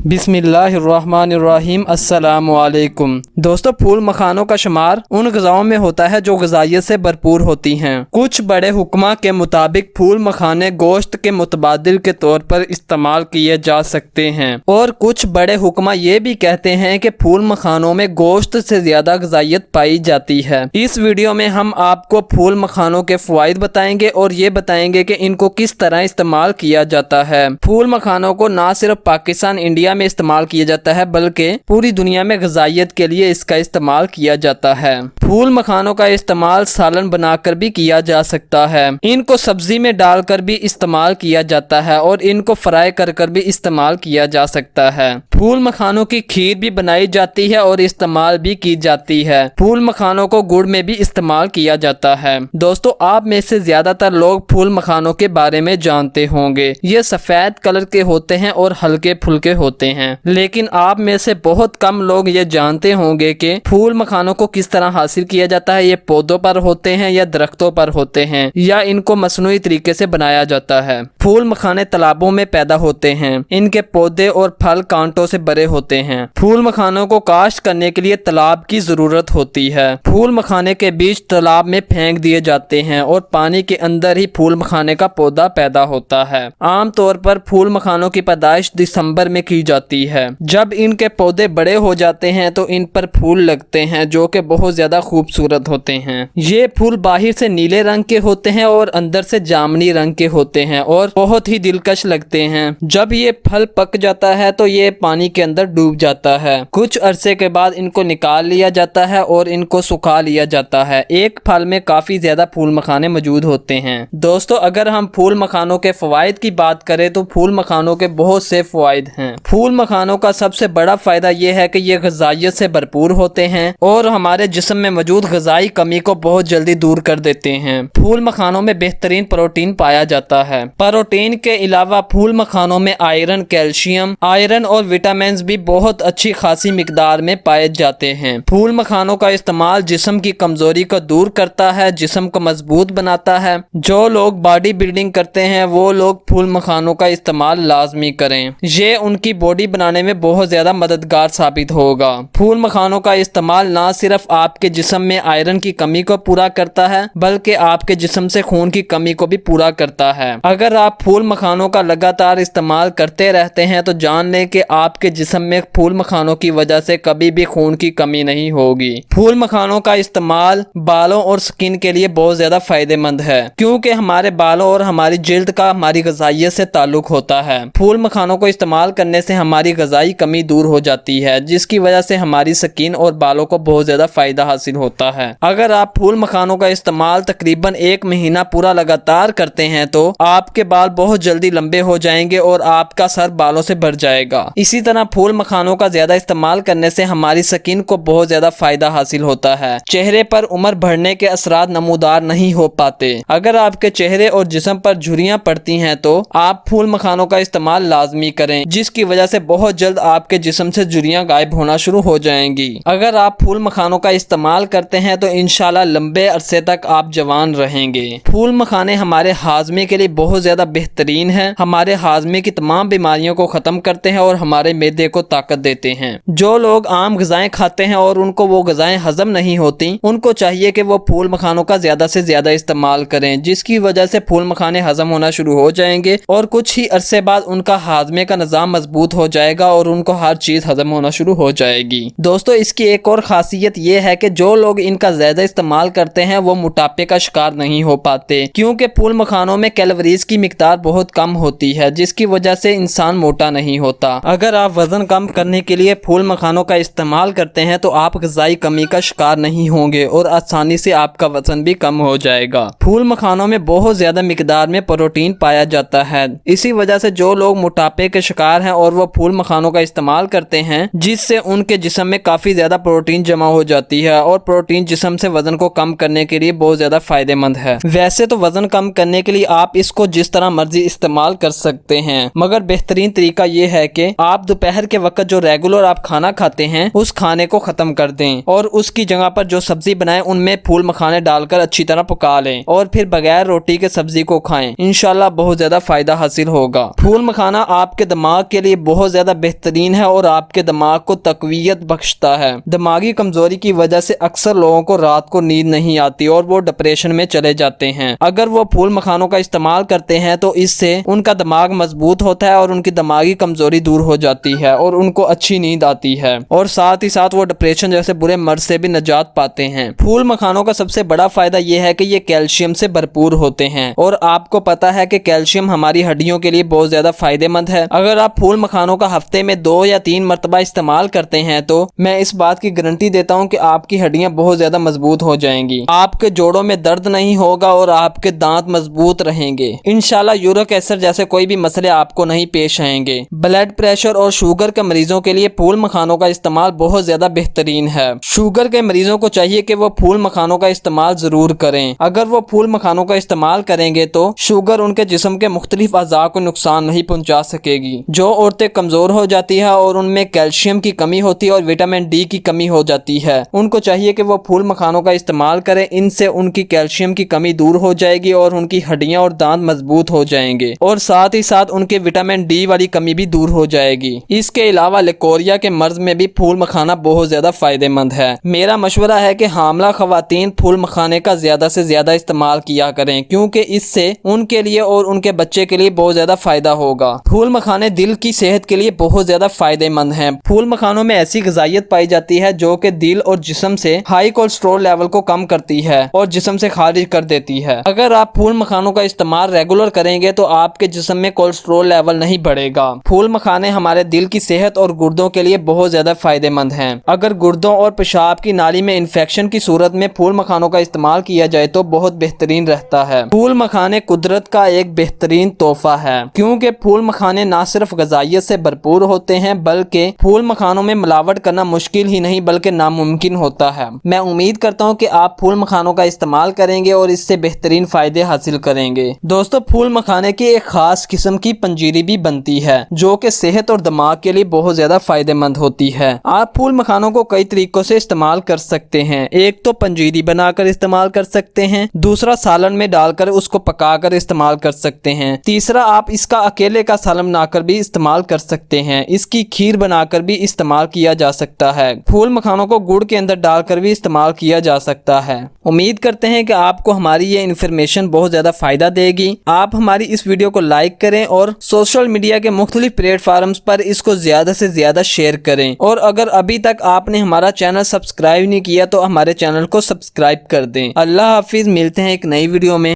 बिस्मिल्लाहिर्रहमानिर्रहीम। अस्सलाम वालेकुम। दोस्तों, फूल मखानों का शुमार उन ग़िज़ाओं में होता है जो ग़िज़ाइयत से भरपूर होती हैं। कुछ बड़े हुक्मा के मुताबिक फूल मखाने गोश्त के मुतबादिल के तौर पर इस्तेमाल किए जा सकते हैं और कुछ बड़े हुक्मा ये भी कहते हैं कि फूल मखानों में गोश्त से ज़्यादा ग़िज़ाइयत पाई जाती है। इस वीडियो में हम आपको फूल मखानों के फ़वाइद बताएंगे और ये बताएंगे कि इनको किस तरह इस्तेमाल किया जाता है। फूल मखानों को ना सिर्फ पाकिस्तान इंडिया में इस्तेमाल किया जाता है बल्कि पूरी दुनिया में ग़िज़ाइयत के लिए इसका इस्तेमाल किया जाता है। फूल मखानों का इस्तेमाल सालन बनाकर भी किया जा सकता है। इनको सब्जी में डालकर भी इस्तेमाल किया जाता है और इनको फ्राई कर भी इस्तेमाल किया जा सकता है। फूल मखानों की खीर भी बनाई जाती है और इस्तेमाल भी की जाती है। फूल मखानों को गुड़ में भी इस्तेमाल किया जाता है। दोस्तों, आप में से ज्यादातर लोग फूल मखानों के बारे में जानते होंगे। ये सफेद कलर के होते हैं और हल्के फुल्के होते हैं, लेकिन आप में से बहुत कम लोग ये जानते होंगे कि फूल मखानों को किस तरह हासिल किया जाता है। ये पौधों पर होते हैं या दरख्तों पर होते हैं या इनको मसनूई तरीके से बनाया जाता है। फूल मखाने तालाबों में पैदा होते हैं। इनके पौधे और फल कांटों से भरे होते हैं। फूल मखानों को काश्त करने के लिए तालाब की जरूरत होती है। फूल मखाने के बीज तालाब में फेंक दिए जाते हैं और पानी के अंदर ही फूल मखाने का पौधा पैदा होता है। आम तौर पर फूल मखानों की पैदाइश दिसंबर में की जाती है। जब इनके पौधे बड़े हो जाते हैं तो इन पर फूल लगते हैं जो कि बहुत ज्यादा खूबसूरत होते हैं। ये फूल बाहर से नीले रंग के होते हैं और अंदर से जामुनी रंग के होते हैं और बहुत ही दिलकश लगते हैं। जब ये फल पक जाता है तो ये पानी के अंदर डूब जाता है। कुछ अरसे के बाद इनको निकाल लिया जाता है और इनको सुखा लिया जाता है। एक फल में काफी ज्यादा फूल मखाने मौजूद होते हैं। दोस्तों, अगर हम फूल मखानों के फवाइद की बात करें तो फूल मखानों के बहुत से फवाइद हैं। फूल मखानों का सबसे बड़ा फायदा यह है कि ये ग़िज़ाइयत से भरपूर होते हैं और हमारे जिस्म में मौजूद ग़िज़ाई कमी को बहुत जल्दी दूर कर देते हैं। फूल मखानों में बेहतरीन प्रोटीन पाया जाता है। प्रोटीन के अलावा फूल मखानों में आयरन, कैल्शियम, आयरन और विटामिन भी बहुत अच्छी खासी मिकदार में पाए जाते हैं। फूल मखानों का इस्तेमाल जिस्म की कमजोरी को दूर करता है, जिस्म को मजबूत बनाता है। जो लोग बॉडी बिल्डिंग करते हैं वो लोग फूल मखानों का इस्तेमाल लाजमी करें। ये उनकी बॉडी बनाने में बहुत ज्यादा मददगार साबित होगा। फूल मखानों का इस्तेमाल ना सिर्फ आपके जिस्म में आयरन की कमी को पूरा करता है बल्कि आपके जिस्म से खून की कमी को भी पूरा करता है। अगर आप फूल मखानों का लगातार इस्तेमाल करते रहते हैं तो जान लें कि आपके जिस्म में फूल मखानों की वजह से कभी भी खून की कमी नहीं होगी। फूल मखानों का इस्तेमाल बालों और स्किन के लिए बहुत ज्यादा फायदेमंद है क्योंकि हमारे बालों और हमारी जिल्द का हमारी ग़िज़ाइयत से ताल्लुक होता है। फूल मखानों को इस्तेमाल करने से हमारी ग़िज़ाई कमी दूर हो जाती है जिसकी वजह से हमारी स्किन और बालों को बहुत ज्यादा फायदा हासिल होता है। अगर आप फूल मखानों का इस्तेमाल तकरीबन 1 महीना पूरा लगातार करते हैं तो आपके बाल बहुत जल्दी लंबे हो जाएंगे और आपका सर बालों से भर जाएगा। इसी तरह फूल मखानों का ज्यादा इस्तेमाल करने से हमारी स्किन को बहुत ज्यादा फायदा हासिल होता है। चेहरे पर उम्र बढ़ने के असरात नमूदार नहीं हो पाते। अगर आपके चेहरे और जिस्म पर झुर्रियां पड़ती हैं तो आप फूल मखानों का इस्तेमाल लाजमी करें जिसकी वजह से बहुत जल्द आपके जिस्म से झुर्रियां गायब होना शुरू हो जाएंगी। अगर आप फूल मखानों का इस्तेमाल करते हैं तो इंशाल्लाह लंबे अरसे तक आप जवान रहेंगे। फूल मखाने हमारे हाजमे के लिए बहुत ज्यादा बेहतरीन है। हमारे हाजमे की तमाम बीमारियों को खत्म करते हैं और हमारे मैदे को ताकत देते हैं। जो लोग आम ग़िज़ाएं खाते हैं और उनको वो ग़िज़ाएं हजम नहीं होती उनको चाहिए कि वो फूल मखानों का ज्यादा से ज्यादा इस्तेमाल करें जिसकी वजह से फूल मखाने हजम होना शुरू हो जाएंगे और कुछ ही अरसे बाद उनका हाजमे का निज़ाम मजबूत हो जाएगा और उनको हर चीज हजम होना शुरू हो जाएगी। दोस्तों, इसकी एक और खासियत ये है कि जो लोग इनका ज्यादा इस्तेमाल करते हैं वो मोटापे का शिकार नहीं हो पाते क्योंकि फूल मखानों में कैलोरीज की मिकदार बहुत कम होती है जिसकी वजह से इंसान मोटा नहीं होता। अगर आप वजन कम करने के लिए फूल मखानों का इस्तेमाल करते हैं तो आप ग़िज़ाई कमी का शिकार नहीं होंगे और आसानी से आपका वजन भी कम हो जाएगा। फूल मखानों में बहुत ज्यादा मिकदार में प्रोटीन पाया जाता है। इसी वजह से जो लोग मोटापे के शिकार हैं और वो फूल मखानों का इस्तेमाल करते हैं जिससे उनके जिस्म में काफी ज्यादा प्रोटीन जमा हो जाती है और प्रोटीन जिस्म से वजन को कम करने के लिए बहुत ज्यादा फायदेमंद है। वैसे तो वजन कम करने के लिए आप इसको जिस तरह मर्जी इस्तेमाल कर सकते हैं मगर बेहतरीन तरीका ये है कि आप आप दोपहर के वक्त जो रेगुलर आप खाना खाते हैं उस खाने को खत्म कर दें और उसकी जगह पर जो सब्जी बनाएं उनमें फूल मखाने डालकर अच्छी तरह पका लें और फिर बगैर रोटी के सब्जी को खाएं। इंशाल्लाह बहुत ज्यादा फायदा हासिल होगा। फूल मखाना आपके दिमाग के लिए बहुत ज्यादा बेहतरीन है और आपके दिमाग को तकवीयत बख्शता है। दिमागी कमजोरी की वजह से अक्सर लोगों को रात को नींद नहीं आती और वो डिप्रेशन में चले जाते हैं। अगर वो फूल मखानों का इस्तेमाल करते हैं तो इससे उनका दिमाग मजबूत होता है और उनकी दिमागी कमजोरी दूर हो जाती है और उनको अच्छी नींद आती है और साथ ही साथ वो डिप्रेशन जैसे बुरे मर्ज से भी निजात पाते हैं। फूल मखानों का सबसे बड़ा फायदा यह है कि ये कैल्शियम से भरपूर होते हैं और आपको पता है कि कैल्शियम हमारी हड्डियों के लिए बहुत ज्यादा फायदेमंद है। अगर आप फूल मखानों का हफ्ते में 2 या 3 मरतबा इस्तेमाल करते हैं तो मैं इस बात की गारंटी देता हूं कि आपकी हड्डियां बहुत ज्यादा मजबूत हो जाएंगी, आपके जोड़ों में दर्द नहीं होगा और आपके दांत मजबूत रहेंगे। इंशाल्लाह यूरिक एसिड जैसे कोई भी मसले आपको नहीं पेश आएंगे। ब्लड प्रेशर और शुगर के मरीजों के लिए फूल मखानों का इस्तेमाल बहुत ज्यादा बेहतरीन है। शुगर के मरीजों को चाहिए कि वो फूल मखानों का इस्तेमाल जरूर करें। अगर वो फूल मखानों का इस्तेमाल करेंगे तो शुगर उनके जिस्म के मुख्तलिफ अज़ा को नुकसान नहीं पहुंचा सकेगी। जो औरतें कमजोर हो जाती है और उनमें कैल्शियम की कमी होती है और विटामिन डी की कमी हो जाती है, उनको चाहिए कि वो फूल मखानों का इस्तेमाल करें। इनसे उनकी कैल्शियम की कमी दूर हो जाएगी और उनकी हड्डियां और दांत मजबूत हो जाएंगे और साथ ही साथ उनके विटामिन डी वाली कमी भी दूर हो जाएगी। इसके अलावा लिकोरिया के मर्ज में भी फूल मखाना बहुत ज्यादा फायदेमंद है। मेरा मशवरा है कि हामला खवातीन फूल मखाने का ज्यादा से ज्यादा इस्तेमाल किया करें क्योंकि इससे उनके लिए और उनके बच्चे के लिए बहुत ज्यादा फायदा होगा। फूल मखाने दिल की सेहत के लिए बहुत ज्यादा फायदेमंद हैं। फूल मखानों में ऐसी ग़िज़ाइयत पाई जाती है जो कि दिल और जिस्म से हाई कोलेस्ट्रॉल लेवल को कम करती है और जिस्म से खारिज कर देती है। अगर आप फूल मखानों का इस्तेमाल रेगुलर करेंगे तो आपके जिस्म में कोलेस्ट्रॉल लेवल नहीं बढ़ेगा। फूल मखाने हमारे दिल की सेहत और गुर्दों के लिए बहुत ज्यादा फायदेमंद हैं। अगर गुर्दों और पेशाब की नाली में इन्फेक्शन की सूरत में फूल मखानों का इस्तेमाल किया जाए तो बहुत बेहतरीन रहता है। फूल मखाने कुदरत का एक बेहतरीन तोहफा है क्योंकि फूल मखाने ना सिर्फ ग़िज़ाइयत से भरपूर होते हैं बल्कि फूल मखानों में मिलावट करना मुश्किल ही नहीं बल्कि नामुमकिन होता है। मैं उम्मीद करता हूँ कि आप फूल मखानों का इस्तेमाल करेंगे और इससे बेहतरीन फायदे हासिल करेंगे। दोस्तों, फूल मखाने की एक खास किस्म की पंजीरी भी बनती है जो कि सेहत और दिमाग के लिए बहुत ज्यादा फायदेमंद होती है। आप फूल मखानों को कई तरीकों से इस्तेमाल कर सकते हैं। एक तो पंजीरी बनाकर इस्तेमाल कर सकते हैं, दूसरा सालन में डालकर उसको पकाकर इस्तेमाल कर सकते हैं, तीसरा आप इसका अकेले का सालन बनाकर भी इस्तेमाल कर सकते हैं, इसकी खीर बनाकर भी इस्तेमाल किया जा सकता है, फूल मखानों को गुड़ के अंदर डालकर भी इस्तेमाल किया जा सकता है। उम्मीद करते हैं कि आपको हमारी ये इन्फॉर्मेशन बहुत ज्यादा फायदा देगी। आप हमारी इस वीडियो को लाइक करें और सोशल मीडिया के मुख्तलिफ प्लेटफॉर्म्स पर इसको ज्यादा से ज्यादा शेयर करें और अगर अभी तक आपने हमारा चैनल सब्सक्राइब नहीं किया तो हमारे चैनल को सब्सक्राइब कर दें। अल्लाह हाफिज, मिलते हैं एक नई वीडियो में।